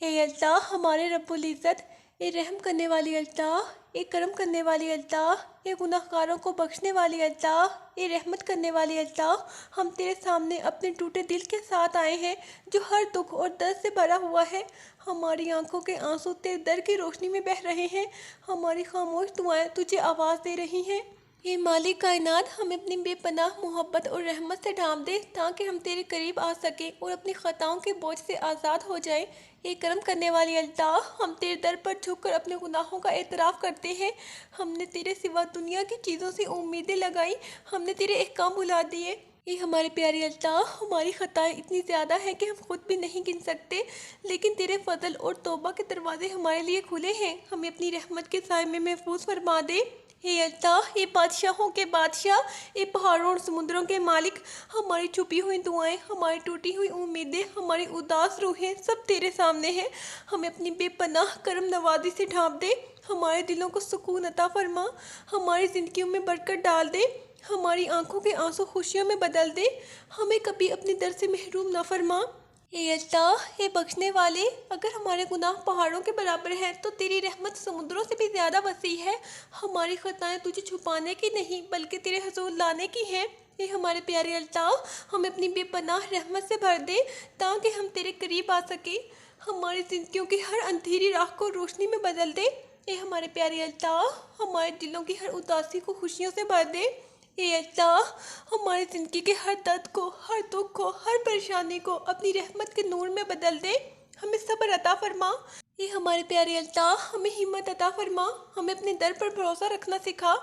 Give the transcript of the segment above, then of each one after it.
اے اللہ ہمارے رب العزت، اے رحم کرنے والی اللہ، اے کرم کرنے والی اللہ، اے گناہ گاروں کو بخشنے والی اللہ، اے رحمت کرنے والی اللہ، ہم تیرے سامنے اپنے ٹوٹے دل کے ساتھ آئے ہیں جو ہر دکھ اور درد سے بھرا ہوا ہے۔ ہماری آنکھوں کے آنسو تیرے در کی روشنی میں بہہ رہے ہیں، ہماری خاموش دعائیں تجھے آواز دے رہی ہیں۔ اے مالک کائنات، ہمیں اپنی بے پناہ محبت اور رحمت سے ڈھانپ دے تاکہ ہم تیرے قریب آ سکیں اور اپنی خطاؤں کے بوجھ سے آزاد ہو جائیں۔ اے کرم کرنے والی اللہ، ہم تیرے در پر جھک کر اپنے گناہوں کا اعتراف کرتے ہیں۔ ہم نے تیرے سوا دنیا کی چیزوں سے امیدیں لگائیں، ہم نے تیرے احکام بھلا دیے۔ اے ہمارے پیارے اللہ، ہماری خطائیں اتنی زیادہ ہیں کہ ہم خود بھی نہیں گن سکتے، لیکن تیرے فضل اور توبہ کے دروازے ہمارے لیے کھلے ہیں، ہمیں اپنی رحمت کے سائے میں محفوظ فرما دے۔ اے اللہ، اے بادشاہوں کے بادشاہ، اے پہاڑوں اور سمندروں کے مالک، ہماری چھپی ہوئی دعائیں، ہماری ٹوٹی ہوئی امیدیں، ہماری اداس روحیں سب تیرے سامنے ہیں۔ ہمیں اپنی بے پناہ کرم نوازی سے ڈھانپ دے، ہمارے دلوں کو سکون عطا فرما، ہماری زندگیوں میں برکت ڈال دے، ہماری آنکھوں کے آنسو خوشیوں میں بدل دے، ہمیں کبھی اپنے در سے محروم نہ فرما۔ اے اللہ، اے بخشنے والے، اگر ہمارے گناہ پہاڑوں کے برابر ہیں تو تیری رحمت سمندروں سے بھی زیادہ وسیع ہے۔ ہماری خطائیں تجھے چھپانے کی نہیں بلکہ تیرے حضور لانے کی ہیں۔ اے ہمارے پیارے اللہ، ہمیں اپنی بے پناہ رحمت سے بھر دے تاکہ ہم تیرے قریب آ سکیں، ہماری زندگیوں کی ہر اندھیری راہ کو روشنی میں بدل دے۔ اے ہمارے پیارے اللہ، ہمارے دلوں کی ہر اداسی کو خوشیوں سے بھر دے۔ اے اللہ، ہماری زندگی کے ہر درد کو، ہر دکھ کو، ہر پریشانی کو اپنی رحمت کے نور میں بدل دے، ہمیں صبر عطا فرما۔ اے ہمارے پیارے اللہ، ہمیں ہمت عطا فرما، ہمیں اپنے در پر بھروسہ رکھنا سکھا،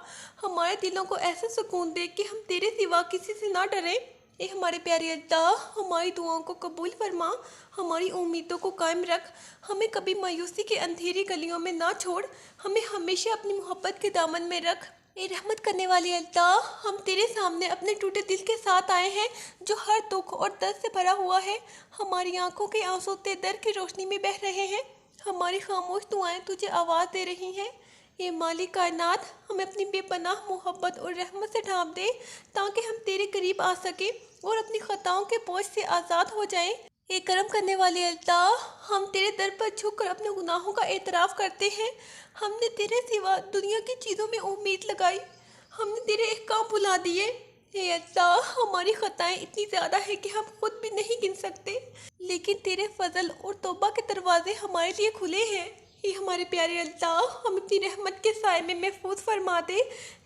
ہمارے دلوں کو ایسا سکون دے کہ ہم تیرے سوا کسی سے نہ ڈریں۔ اے ہمارے پیارے اللہ، ہماری دعاؤں کو قبول فرما، ہماری امیدوں کو قائم رکھ، ہمیں کبھی مایوسی کے اندھیری گلیوں میں نہ چھوڑ، ہمیں ہمیشہ اپنی محبت کے دامن میں رکھ۔ اے رحمت کرنے والی اللہ، ہم تیرے سامنے اپنے ٹوٹے دل کے ساتھ آئے ہیں جو ہر دکھ اور درد سے بھرا ہوا ہے، ہماری آنکھوں کے آنسو تیرے در کی روشنی میں بہہ رہے ہیں، ہماری خاموش دعائیں تجھے آواز دے رہی ہیں۔ اے مالک کائنات، ہمیں اپنی بے پناہ محبت اور رحمت سے ڈھانپ دے تاکہ ہم تیرے قریب آ سکیں اور اپنی خطاؤں کے بوجھ سے آزاد ہو جائیں۔ اے کرم کرنے والے اللہ، ہم تیرے در پر جھک کر اپنے گناہوں کا اعتراف کرتے ہیں، ہم نے تیرے سوا دنیا کی چیزوں میں امید لگائی، ہم نے تیرے احکام بھلا دیے۔ اے اللہ، ہماری خطائیں اتنی زیادہ ہیں کہ ہم خود بھی نہیں گن سکتے، لیکن تیرے فضل اور توبہ کے دروازے ہمارے لیے کھلے ہیں۔ اے ہمارے پیارے اللہ، ہم اپنی رحمت کے سائے میں محفوظ فرما دے۔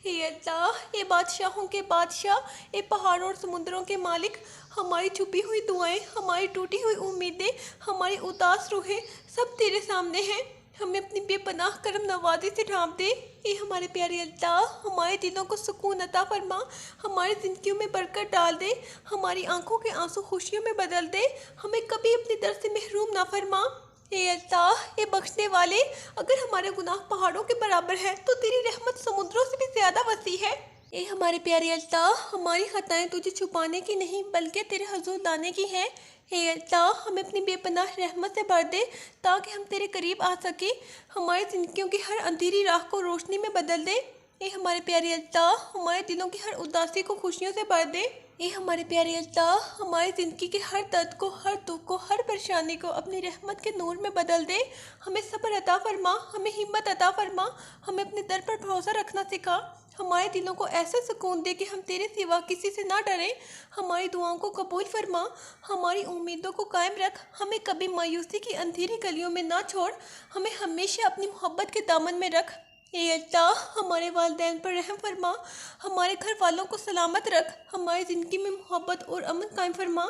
اے اللہ، اے بادشاہوں کے بادشاہ، اے پہاڑوں اور سمندروں کے مالک، ہماری چھپی ہوئی دعائیں، ہماری ٹوٹی ہوئی امیدیں، ہماری اداس روحیں سب تیرے سامنے ہیں، ہمیں اپنی بے پناہ کرم نوازی سے ڈھانپ دے۔ اے ہمارے پیارے اللہ، ہمارے دلوں کو سکون عطا فرما، ہماری زندگیوں میں برکت ڈال دے، ہماری آنکھوں کے آنسو خوشیوں میں بدل دے، ہمیں کبھی اپنے در سے محروم نہ فرما۔ اے اللہ، اے بخشنے والے، اگر ہمارے گناہ پہاڑوں کے برابر ہیں تو تیری رحمت سمندروں سے بھی زیادہ وسیع ہے۔ اے ہمارے پیارے اللہ، ہماری خطائیں تجھے چھپانے کی نہیں بلکہ تیرے حضور لانے کی ہیں۔ اے اللہ، ہمیں اپنی بے پناہ رحمت سے بھر دے تاکہ ہم تیرے قریب آ سکیں، ہماری زندگیوں کی ہر اندھیری راہ کو روشنی میں بدل دے۔ اے ہمارے پیارے اللہ، ہمارے دلوں کی ہر اداسی کو خوشیوں سے بھر دے۔ اے ہمارے پیارے اللہ، ہماری زندگی کے ہر درد کو، ہر دکھ کو، ہر پریشانی کو اپنی رحمت کے نور میں بدل دے، ہمیں صبر عطا فرما، ہمیں ہمت عطا فرما، ہمیں اپنے در پر بھروسہ رکھنا سکھا، ہمارے دلوں کو ایسا سکون دے کہ ہم تیرے سوا کسی سے نہ ڈریں، ہماری دعاؤں کو قبول فرما، ہماری امیدوں کو قائم رکھ، ہمیں کبھی مایوسی کی اندھیری گلیوں میں نہ چھوڑ، ہمیں ہمیشہ اپنی محبت کے دامن میں رکھ۔ اے اللہ، ہمارے والدین پر رحم فرما، ہمارے گھر والوں کو سلامت رکھ، ہماری زندگی میں محبت اور امن قائم فرما،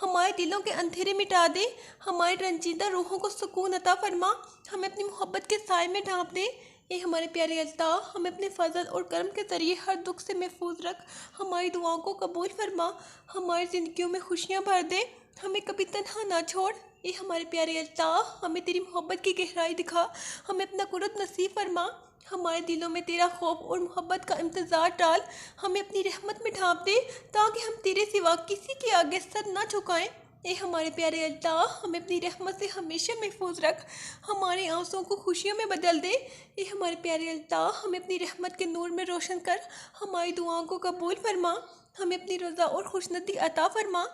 ہمارے دلوں کے اندھیرے مٹا دے، ہماری رنجیدہ روحوں کو سکون عطا فرما، ہمیں اپنی محبت کے سائے میں ڈھانپ دے۔ اے ہمارے پیارے اللہ، ہمیں اپنے فضل اور کرم کے ذریعے ہر دکھ سے محفوظ رکھ، ہماری دعاؤں کو قبول فرما، ہماری زندگیوں میں خوشیاں بھر دے، ہمیں کبھی تنہا نہ چھوڑ۔ اے ہمارے پیارے اللہ، ہمیں تیری محبت کی گہرائی دکھا، ہمیں اپنا قرب نصیب فرما، ہمارے دلوں میں تیرا خوف اور محبت کا امتزاج ڈال، ہمیں اپنی رحمت میں ڈھانپ دے تاکہ ہم تیرے سوا کسی کے آگے سر نہ جھکائیں۔ اے ہمارے پیارے اللہ، ہمیں اپنی رحمت سے ہمیشہ محفوظ رکھ، ہمارے آنسوؤں کو خوشیوں میں بدل دے۔ اے ہمارے پیارے اللہ، ہمیں اپنی رحمت کے نور میں روشن کر، ہماری دعاؤں کو قبول فرما، ہمیں اپنی رضا اور خوشنودی عطا فرما۔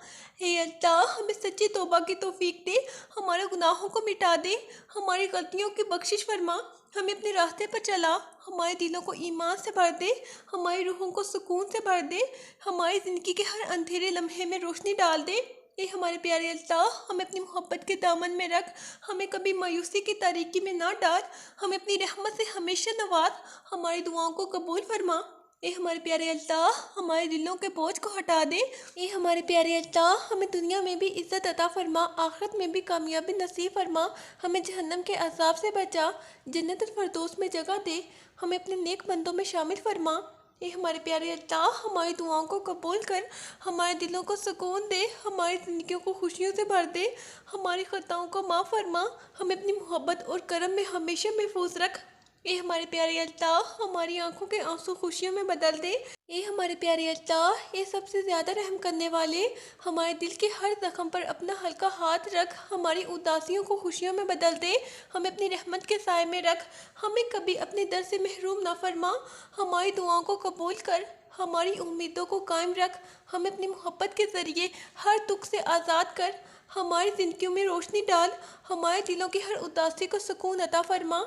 اے اللہ ہمیں سچی توبہ کی توفیق دے، ہمارے گناہوں کو مٹا دے، ہماری غلطیوں کی بخشش فرما، ہمیں اپنے راستے پر چلا، ہمارے دلوں کو ایمان سے بھر دے، ہماری روحوں کو سکون سے بھر دے، ہماری زندگی کے ہر اندھیرے لمحے میں روشنی ڈال دے۔ اے ہمارے پیارے اللہ ہمیں اپنی محبت کے دامن میں رکھ، ہمیں کبھی مایوسی کی تاریکی میں نہ ڈال، ہمیں اپنی رحمت سے ہمیشہ نواز، ہماری دعاؤں کو قبول فرما۔ اے ہمارے پیارے اللہ ہمارے دلوں کے بوجھ کو ہٹا دے۔ اے ہمارے پیارے اللہ ہمیں دنیا میں بھی عزت عطا فرما، آخرت میں بھی کامیابی نصیب فرما، ہمیں جہنم کے عذاب سے بچا، جنت الفردوس میں جگہ دے، ہمیں اپنے نیک بندوں میں شامل فرما۔ اے ہمارے پیارے اللہ ہماری دعاؤں کو قبول کر، ہمارے دلوں کو سکون دے، ہماری زندگیوں کو خوشیوں سے بھر دے، ہماری خطاؤں کو معاف فرما، ہمیں اپنی محبت اور کرم میں ہمیشہ محفوظ رکھ۔ اے ہمارے پیارے اللہ ہماری آنکھوں کے آنسو خوشیوں میں بدل دے۔ اے ہمارے پیارے اللہ اے سب سے زیادہ رحم کرنے والے، ہمارے دل کے ہر زخم پر اپنا ہلکا ہاتھ رکھ، ہماری اداسیوں کو خوشیوں میں بدل دے، ہمیں اپنی رحمت کے سائے میں رکھ، ہمیں کبھی اپنے در سے محروم نہ فرما، ہماری دعاؤں کو قبول کر، ہماری امیدوں کو قائم رکھ، ہمیں اپنی محبت کے ذریعے ہر دکھ سے آزاد کر، ہماری زندگیوں میں روشنی ڈال، ہمارے دلوں کی ہر اداسی کو سکون عطا فرما،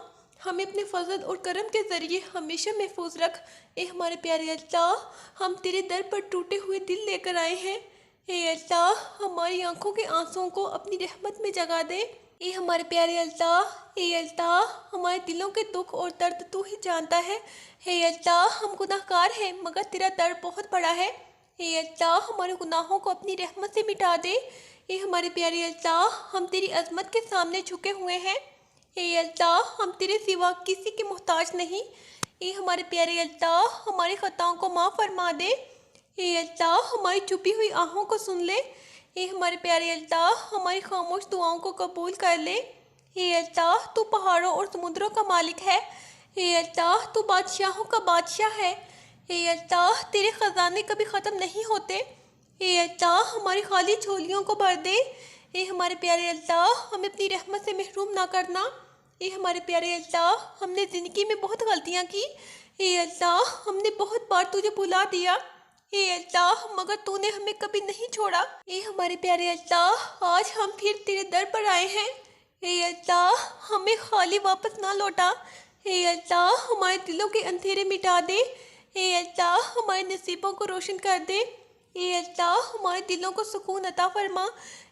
ہمیں اپنے فضل اور کرم کے ذریعے ہمیشہ محفوظ رکھ۔ اے ہمارے پیارے اللہ ہم تیرے در پر ٹوٹے ہوئے دل لے کر آئے ہیں، اے اللہ ہماری آنکھوں کے آنسوؤں کو اپنی رحمت میں جگا دے۔ اے ہمارے پیارے اللہ اے اللہ ہمارے دلوں کے دکھ اور درد تو ہی جانتا ہے، اے اللہ ہم گناہ گار ہیں مگر تیرا در بہت بڑا ہے، اے اللہ ہمارے گناہوں کو اپنی رحمت سے مٹا دے۔ اے ہمارے پیارے اللہ ہم تیری عظمت کے سامنے جھکے ہوئے ہیں، اے اللہ ہم تیرے سوا کسی کے محتاج نہیں، اے ہمارے پیارے اللہ ہماری خطاؤں کو معاف فرما دے، اے اللہ ہماری چھپی ہوئی آہوں کو سن لے، اے ہمارے پیارے اللہ ہماری خاموش دعاؤں کو قبول کر لے۔ اے اللہ تو پہاڑوں اور سمندروں کا مالک ہے، اے اللہ تو بادشاہوں کا بادشاہ ہے، اے اللہ تیرے خزانے کبھی ختم نہیں ہوتے، اے اللہ ہماری خالی جھولیوں کو بھر دے، اے ہمارے پیارے اللہ ہمیں اپنی رحمت سے محروم نہ کرنا۔ اے ہمارے پیارے اللہ ہم نے زندگی میں بہت غلطیاں کی، اے اللہ ہم نے بہت بار تجھے بھلا دیا، اے اللہ مگر تو نے ہمیں کبھی نہیں چھوڑا۔ اے ہمارے پیارے اللہ آج ہم پھر تیرے در پر آئے ہیں، اے اللہ ہمیں خالی واپس نہ لوٹا، اے اللہ ہمارے دلوں کے اندھیرے مٹا دے، اے اللہ ہمارے نصیبوں کو روشن کر دے، اے اللہ ہمارے دلوں کو سکون عطا فرما،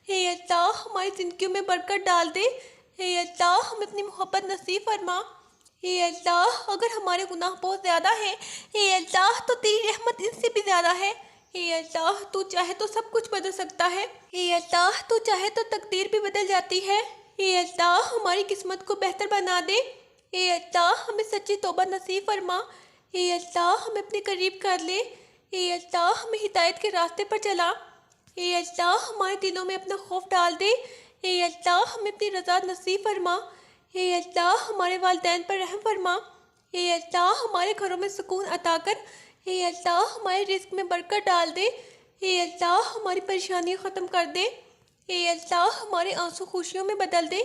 اے اللہ ہماری زندگیوں میں برکت ڈال دے، اے اللہ ہمیں اپنی محبت نصیب فرما۔ اے اللہ اگر ہمارے گناہ بہت زیادہ ہیں، اے اللہ تو تیری رحمت ان سے بھی زیادہ ہے، اے اللہ تو چاہے تو سب کچھ بدل سکتا ہے، اے اللہ تو چاہے تو تقدیر بھی بدل جاتی ہے، اے اللہ ہماری قسمت کو بہتر بنا دے، اے اللہ ہمیں سچی توبہ نصیب فرما، اے اللہ ہمیں اپنے قریب کر لے، اے اللہ ہمیں ہدایت کے راستے پر چلا، اے اللہ ہمارے دلوں میں اپنا خوف ڈال دے، اے اللہ ہمیں اپنی رضا نصیب فرما، اے اللہ ہمارے والدین پر رحم فرما، اے اللہ ہمارے گھروں میں سکون عطا کر، اے اللہ ہمارے رزق میں برکت ڈال دے، اے اللہ ہماری پریشانیاں ختم کر دے، اے اللہ ہمارے آنسو خوشیوں میں بدل دے،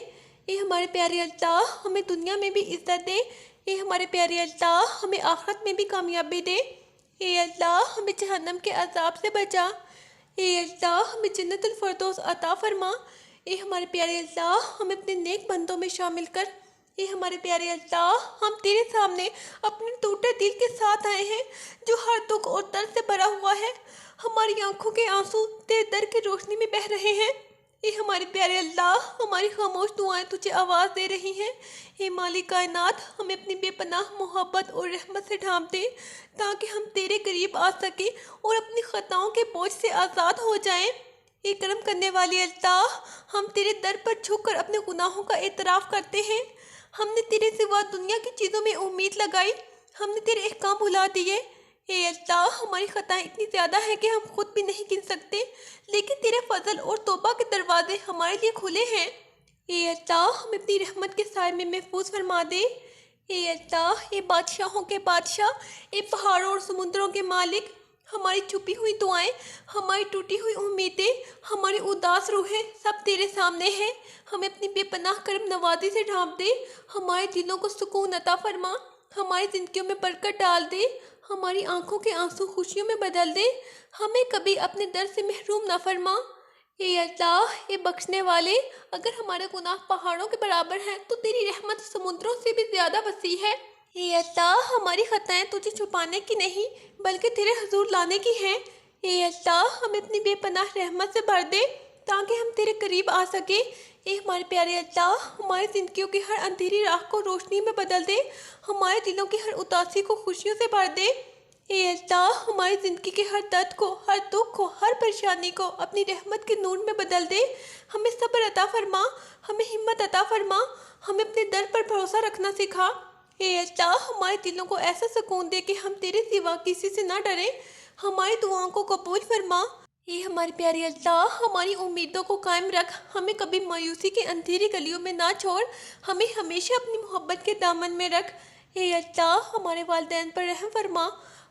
اے ہمارے پیارے اللہ ہمیں دنیا میں بھی عزت دے، اے ہمارے پیارے اللہ ہمیں آخرت میں بھی کامیابی دے، اے اللہ ہمیں جہنم کے عذاب سے بچا، اے اللہ ہمیں جنت الفردوس عطا فرما، اے ہمارے پیارے اللہ ہمیں اپنے نیک بندوں میں شامل کر، اے ہمارے پیارے اللہ ہم تیرے سامنے اپنے ٹوٹے دل کے ساتھ آئے ہیں جو ہر دکھ اور درد سے بھرا ہوا ہے، ہماری آنکھوں کے آنسو تیرے در کی روشنی میں بہہ رہے ہیں، اے ہمارے پیارے اللہ ہماری خاموش دعائیں تجھے آواز دے رہی ہیں، اے مالک کائنات ہمیں اپنی بے پناہ محبت اور رحمت سے ڈھانپ دے تاکہ ہم تیرے قریب آ سکیں اور اپنی خطاؤں کے بوجھ سے آزاد ہو جائیں۔ اے کرم کرنے والی اللہ ہم تیرے در پر جھک کر اپنے گناہوں کا اعتراف کرتے ہیں، ہم نے تیرے سوا دنیا کی چیزوں میں امید لگائی، ہم نے تیرے احکام بھلا دیے، اے اللہ ہماری خطائیں اتنی زیادہ ہیں کہ ہم خود بھی نہیں گن سکتے، لیکن تیرے فضل اور توبہ کے دروازے ہمارے لیے کھلے ہیں، اے اللہ ہمیں اپنی رحمت کے سائے میں محفوظ فرما دے، اے اللہ اے بادشاہوں کے بادشاہ، اے پہاڑوں اور سمندروں کے مالک، ہماری چھپی ہوئی دعائیں، ہماری ٹوٹی ہوئی امیدیں، ہماری اداس روحیں سب تیرے سامنے ہیں، ہمیں اپنی بے پناہ کرم نوازی سے ڈھانپ دے، ہمارے دلوں کو سکون عطا فرما، ہماری زندگیوں میں برکت ڈال دے، ہماری آنکھوں کے آنسو خوشیوں میں بدل دے، ہمیں کبھی اپنے در سے محروم نہ فرما۔ اے اللہ، اے بخشنے والے، اگر ہمارے گناہ پہاڑوں کے برابر ہیں تو تیری رحمت سمندروں سے بھی زیادہ وسیع ہے۔ اے اللہ، ہماری خطائیں تجھے چھپانے کی نہیں بلکہ تیرے حضور لانے کی ہیں۔ اے اللہ، ہمیں اپنی بے پناہ رحمت سے بھر دے تاکہ ہم تیرے قریب آ سکیں۔ اے ہمارے پیارے اللہ، ہماری زندگیوں کی ہر اندھیری راہ کو روشنی میں بدل دے، ہمارے دلوں کی ہر اداسی کو خوشیوں سے بھر دے۔ اے اللہ، ہماری زندگی کے ہر درد کو، ہر دکھ کو، ہر پریشانی کو اپنی رحمت کے نور میں بدل دے، ہمیں صبر عطا فرما، ہمیں ہمت عطا فرما، ہمیں اپنے در پر بھروسہ رکھنا سکھا۔ اے اللہ، ہمارے دلوں کو ایسا سکون دے کہ ہم تیرے سوا کسی سے نہ ڈریں، ہماری دعاؤں کو قبول فرما۔ اے ہمارے پیارے اللہ، ہماری امیدوں کو قائم رکھ، ہمیں کبھی مایوسی کے اندھیری گلیوں میں نہ چھوڑ، ہمیں ہمیشہ اپنی محبت کے دامن میں رکھ۔ اے اللہ، ہمارے والدین پر رحم فرما،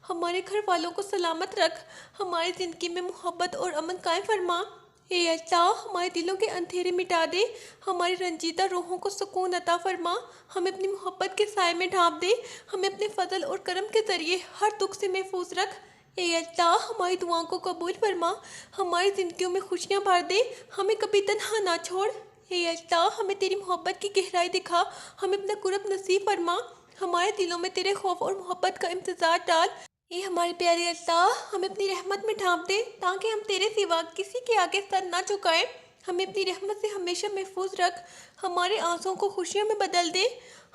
ہمارے گھر والوں کو سلامت رکھ، ہماری زندگی میں محبت اور امن قائم فرما۔ اے اللہ، ہمارے دلوں کے اندھیرے مٹا دے، ہماری رنجیدہ روحوں کو سکون عطا فرما، ہمیں اپنی محبت کے سائے میں ڈھانپ دے، ہمیں اپنے فضل اور کرم کے ذریعے ہر دکھ سے محفوظ رکھ۔ اے اللہ، ہماری دعاؤں کو قبول فرما، ہماری زندگیوں میں خوشیاں بھر دے، ہمیں کبھی تنہا نہ چھوڑ۔ اے اللہ، ہمیں تیری محبت کی گہرائی دکھا، ہمیں اپنا قرب نصیب فرما، ہمارے دلوں میں تیرے خوف اور محبت کا امتزاج ڈال۔ اے ہمارے پیارے اللہ، ہمیں اپنی رحمت میں ڈھانپ دے تاکہ ہم تیرے سوا کسی کے آگے سر نہ جھکائیں، ہمیں اپنی رحمت سے ہمیشہ محفوظ رکھ، ہمارے آنسوؤں کو خوشیوں میں بدل دے،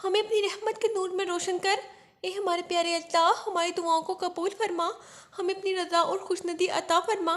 ہمیں اپنی رحمت کے نور میں روشن کر۔ اے ہمارے پیارے اللہ، ہماری دعاؤں کو قبول فرما، ہمیں اپنی رضا اور خوشندی عطا فرما۔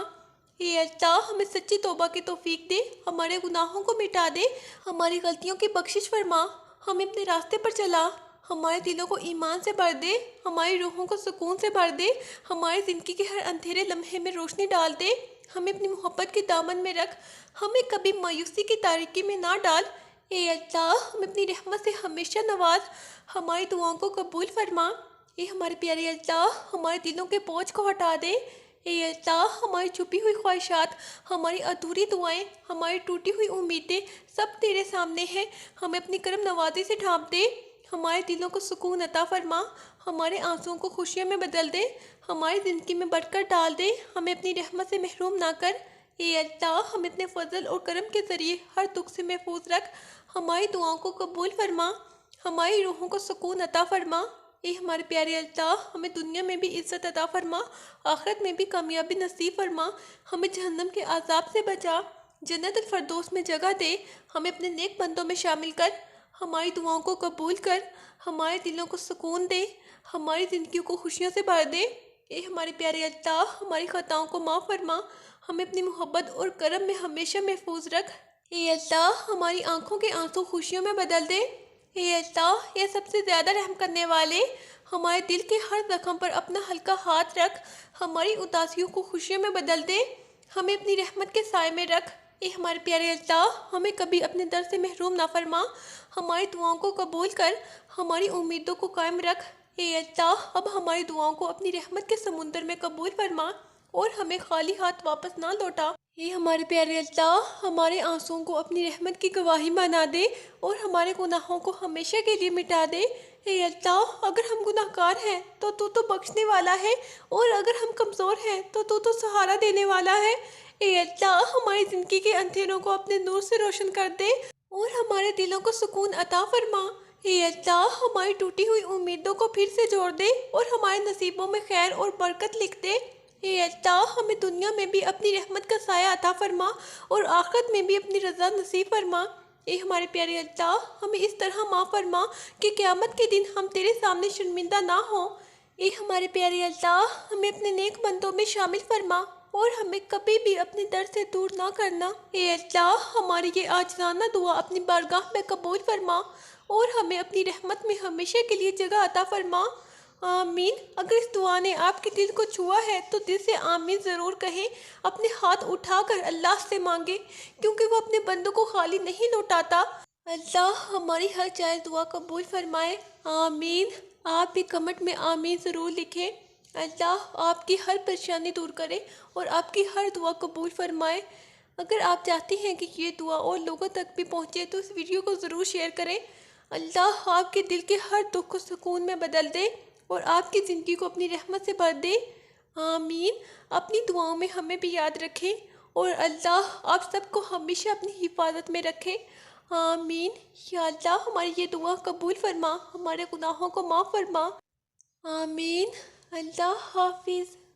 اے اللہ، ہمیں سچی توبہ کی توفیق دے، ہمارے گناہوں کو مٹا دے، ہماری غلطیوں کی بخشش فرما، ہمیں اپنے راستے پر چلا، ہمارے دلوں کو ایمان سے بھر دے، ہماری روحوں کو سکون سے بھر دے، ہماری زندگی کے ہر اندھیرے لمحے میں روشنی ڈال دے، ہمیں اپنی محبت کے دامن میں رکھ، ہمیں کبھی مایوسی کی تاریکی میں نہ ڈال۔ اے اللہ، ہمیں اپنی رحمت سے ہمیشہ نواز، ہماری دعاؤں کو قبول فرما۔ اے ہمارے پیارے اللہ، ہمارے دلوں کے بوجھ کو ہٹا دے۔ اے اللہ، ہماری چھپی ہوئی خواہشات، ہماری ادھوری دعائیں، ہماری ٹوٹی ہوئی امیدیں سب تیرے سامنے ہیں، ہمیں اپنی کرم نوازی سے ڈھانپ دے، ہمارے دلوں کو سکون عطا فرما، ہمارے آنسوؤں کو خوشیوں میں بدل دے، ہماری زندگی میں برکت ڈال دے، ہمیں اپنی رحمت سے محروم نہ کر۔ اے اللہ، ہمیں اپنے فضل اور کرم کے ذریعے ہر دکھ سے محفوظ رکھ، ہماری دعاؤں کو قبول فرما، ہماری روحوں کو سکون عطا فرما۔ اے ہمارے پیارے اللہ، ہمیں دنیا میں بھی عزت عطا فرما، آخرت میں بھی کامیابی نصیب فرما، ہمیں جہنم کے عذاب سے بچا، جنت الفردوس میں جگہ دے، ہمیں اپنے نیک بندوں میں شامل کر، ہماری دعاؤں کو قبول کر، ہمارے دلوں کو سکون دے، ہماری زندگیوں کو خوشیوں سے بھر دے۔ اے ہمارے پیارے اللہ، ہماری خطاؤں کو معاف فرما، ہمیں اپنی محبت اور کرم میں ہمیشہ محفوظ رکھ۔ اے اللہ، ہماری آنکھوں کے آنسو خوشیوں میں بدل دے۔ اے اللہ، یہ سب سے زیادہ رحم کرنے والے، ہمارے دل کے ہر زخم پر اپنا ہلکا ہاتھ رکھ، ہماری اداسیوں کو خوشیوں میں بدل دے، ہمیں اپنی رحمت کے سائے میں رکھ۔ اے ہمارے پیارے اللہ، ہمیں کبھی اپنے در سے محروم نہ فرما، ہماری دعاؤں کو قبول کر، ہماری امیدوں کو قائم رکھ۔ اے اللہ، اب ہماری دعاؤں کو اپنی رحمت کے سمندر میں قبول فرما اور ہمیں خالی ہاتھ واپس نہ لوٹا۔ اے ہمارے پیارے اللہ، ہمارے آنسوؤں کو اپنی رحمت کی گواہی بنا دے اور ہمارے گناہوں کو ہمیشہ کے لیے مٹا دے۔ اے اللہ، اگر ہم گناہ گار ہیں تو بخشنے والا ہے، اور اگر ہم کمزور ہیں تو سہارا دینے والا ہے۔ اے اللہ، ہماری زندگی کے اندھیروں کو اپنے نور سے روشن کر دے اور ہمارے دلوں کو سکون عطا فرما۔ اے اللہ، ہماری ٹوٹی ہوئی امیدوں کو پھر سے جوڑ دے اور ہمارے نصیبوں میں خیر اور برکت لکھ دے۔ اے اللہ، ہمیں دنیا میں بھی اپنی رحمت کا سایہ عطا فرما اور آخرت میں بھی اپنی رضا نصیب فرما۔ اے ہمارے پیارے اللہ، ہمیں اس طرح معاف فرما کہ قیامت کے دن ہم تیرے سامنے شرمندہ نہ ہوں۔ اے ہمارے پیارے اللہ، ہمیں اپنے نیک بندوں میں شامل فرما اور ہمیں کبھی بھی اپنے در سے دور نہ کرنا۔ اے اللہ، ہماری یہ عاجزانہ دعا اپنی بارگاہ میں قبول فرما اور ہمیں اپنی رحمت میں ہمیشہ کے لیے جگہ عطا فرما۔ آمین۔ اگر اس دعا نے آپ کے دل کو چھوا ہے تو دل سے آمین ضرور کہیں، اپنے ہاتھ اٹھا کر اللہ سے مانگے، کیونکہ وہ اپنے بندوں کو خالی نہیں لوٹاتا۔ اللہ ہماری ہر جائز دعا قبول فرمائے، آمین۔ آپ بھی کمنٹ میں آمین ضرور لکھیں۔ اللہ آپ کی ہر پریشانی دور کرے اور آپ کی ہر دعا قبول فرمائے۔ اگر آپ چاہتے ہیں کہ یہ دعا اور لوگوں تک بھی پہنچے تو اس ویڈیو کو ضرور شیئر کریں۔ اللہ آپ کے دل کے ہر دکھ کو سکون میں بدل دے اور آپ کی زندگی کو اپنی رحمت سے بھر دے۔ آمین۔ اپنی دعاؤں میں ہمیں بھی یاد رکھیں، اور اللہ آپ سب کو ہمیشہ اپنی حفاظت میں رکھے۔ آمین۔ یا اللہ ہماری یہ دعا قبول فرما، ہمارے گناہوں کو معاف فرما۔ آمین۔ اللہ حافظ۔